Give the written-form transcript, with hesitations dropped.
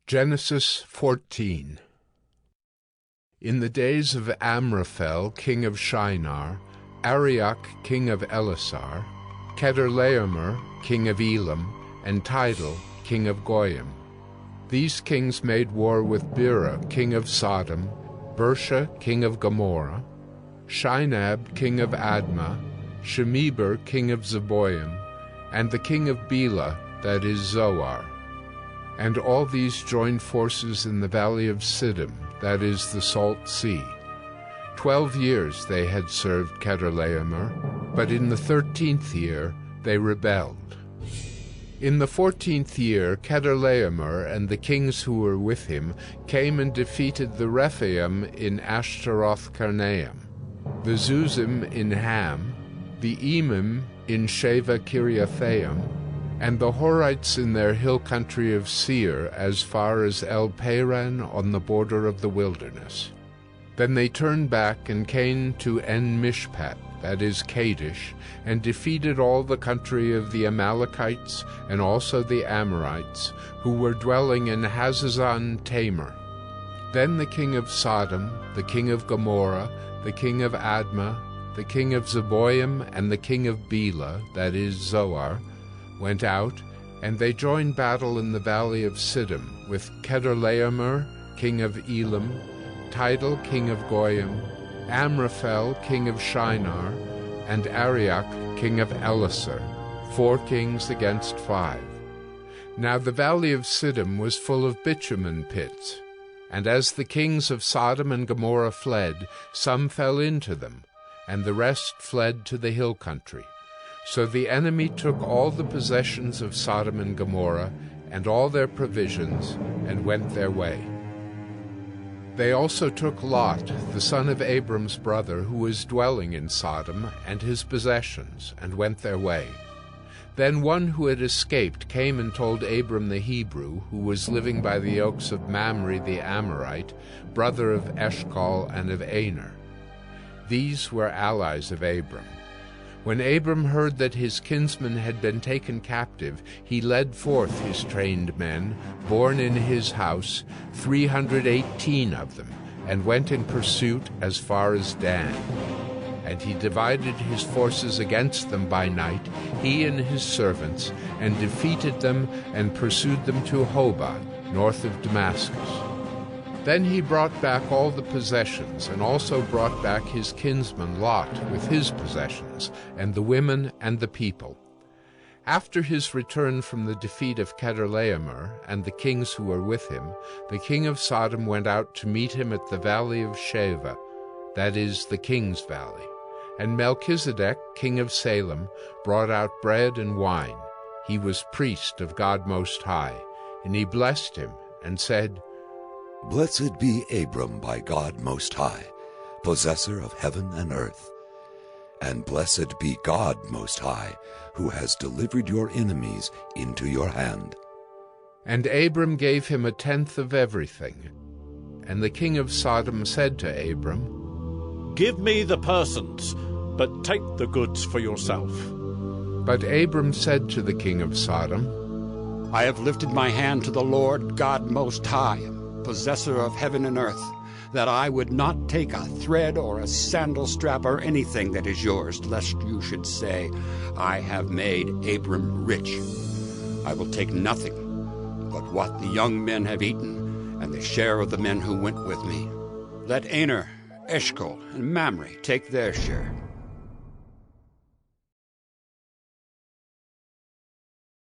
Genesis 14. In the days of Amraphel, king of Shinar, Arioch, king of Elasar, Chedorlaomer, king of Elam, and Tidal, king of Goyim. These kings made war with Bera, king of Sodom, Bersha, king of Gomorrah, Shinab, king of Admah, Shemeber, king of Zeboim, and the king of Bela, that is Zoar. And all these joined forces in the valley of Siddim, that is the Salt Sea. 12 years they had served Chedorlaomer, but in the 13th year they rebelled. In the 14th year Chedorlaomer and the kings who were with him came and defeated the Rephaim in Ashtaroth-Karnaim, the Zuzim in Ham, the Emim in Sheva Kiriathaim, and the Horites in their hill country of Seir as far as El-Paran on the border of the wilderness. Then they turned back and came to En-Mishpat, that is Kadesh, and defeated all the country of the Amalekites and also the Amorites, who were dwelling in Hazazon Tamar. Then the king of Sodom, the king of Gomorrah, the king of Admah, the king of Zeboim, and the king of Bela, that is Zoar, went out, and they joined battle in the valley of Siddim with Chedorlaomer, king of Elam, Tidal, king of Goyim, Amraphel, king of Shinar, and Arioch, king of Elasar, 4 kings against 5. Now the valley of Siddim was full of bitumen pits, and as the kings of Sodom and Gomorrah fled, some fell into them, and the rest fled to the hill country. So the enemy took all the possessions of Sodom and Gomorrah, and all their provisions, and went their way. They also took Lot, the son of Abram's brother, who was dwelling in Sodom, and his possessions, and went their way. Then one who had escaped came and told Abram the Hebrew, who was living by the oaks of Mamre the Amorite, brother of Eshcol and of Aner. These were allies of Abram. When Abram heard that his kinsman had been taken captive, he led forth his trained men, born in his house, 318 of them, and went in pursuit as far as Dan. And he divided his forces against them by night, he and his servants, and defeated them and pursued them to Hobah, north of Damascus. Then he brought back all the possessions, and also brought back his kinsman Lot with his possessions, and the women and the people. After his return from the defeat of Chedorlaomer and the kings who were with him, the king of Sodom went out to meet him at the valley of Sheva, that is, the king's valley. And Melchizedek, king of Salem, brought out bread and wine. He was priest of God Most High, and he blessed him, and said, Blessed be Abram by God Most High, possessor of heaven and earth. And blessed be God Most High, who has delivered your enemies into your hand. And Abram gave him 1/10 of everything. And the king of Sodom said to Abram, Give me the persons, but take the goods for yourself. But Abram said to the king of Sodom, I have lifted my hand to the Lord God Most High, possessor of heaven and earth, that I would not take a thread or a sandal strap or anything that is yours, lest you should say, I have made Abram rich. I will take nothing but what the young men have eaten, and the share of the men who went with me. Let Aner, Eshcol, and Mamre take their share.